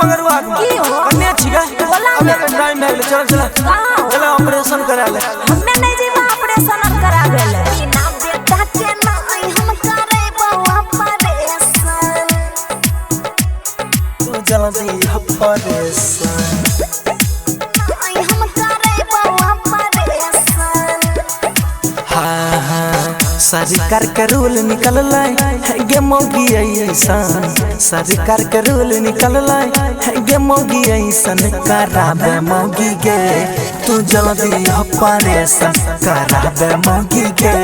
मंगरुआ की हो कन्या छिगा बोला अब टाइम नहीं ले चल चल ऑपरेशन करा ले हमें नहीं जीवा ऑपरेशन करावे ले बिना बेटा के ना हम करे बउआ ऑपरेशन तू जल्दी ऑपरेशन हम करे बउआ ऑपरेशन हाँ सरकार के रूल निकल है गे मौगी ऐसन सरकार के रूल निकल है गे मौगी ऐसन कराबे मौगी गे तू जल्दी ऑपरेशन कराबे मौगी गे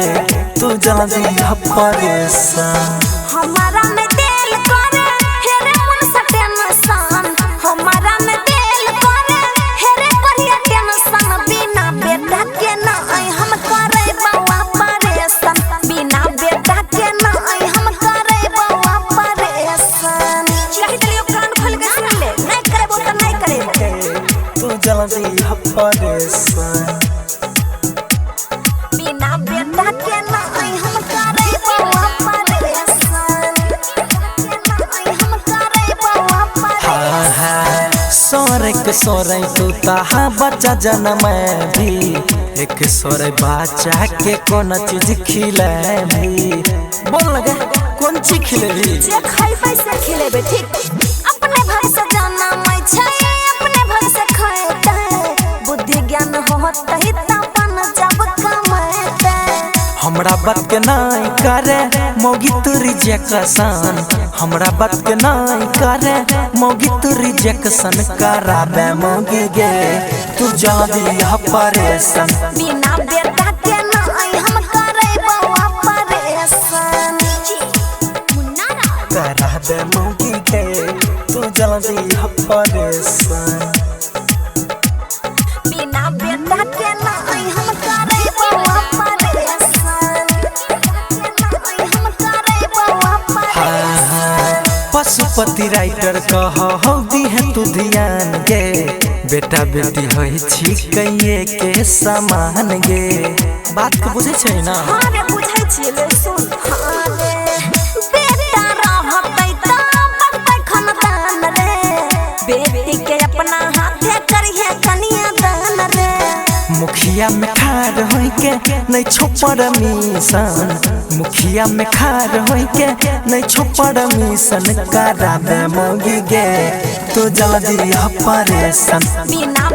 तू जल्दी ऑपरेशन हमारा में दिल करे हेरे मन सा टेंशन हमारा में दिल करे हेरे करिया टेंशन बिना बेटा के ना हम करे बउआ ऑपरेशन बिना बेटा के ना हम करे बउआ ऑपरेशन कहि दिलियो कान खोल के सुन ले नहीं करेबो त नहीं करेबो तू जल्दी ऑपरेशन बिना बेटा के ना हम करे बउआ ऑपरेशन हम करे बउआ ऑपरेशन सोरे तू ताहा बच्चा जन्म भी एक सोरे बच्चा के कौन चीज खिले भी बोल लगे कौन चीज खिले भी जे खाई पैसे खिलेबे ठीक अपने घर से जाना मैं छै अपने घर से खाए बुद्धि ज्ञान होत ही तपन जब कमाते हमरा बात के नहीं करे मौगी तू रिजेक्शन हमरा बात के नहीं करे मौगी तू रिजेक्शन कराबे मौगी गे तू जल्दी ऑपरेशन बिना बेटा के ना हम करे बउआ ऑपरेशन कराबे मौगी गे तू जल्दी ऑपरेशन बिना बेटा के ना हम करे बउआ ऑपरेशन हम करे बउआ ऑपरेशन पशुपति राइटर कह दी है तू ध्यान गे बेटा बेटी होई छी कहिए के समान गे बात के बुझे छै ना हां रे बुझै छी ले सुन हां रे बेटा रहतै त बनतै खानदान रे बेटी के अपना हाथे करिए कनिया दान रे मुखिया में खार होई के नहीं छोपर मिशन मुखिया में खार होई के नहीं छोपर मिशन कराबे मौगी गे तू जल्दी ऑपरेशन बिना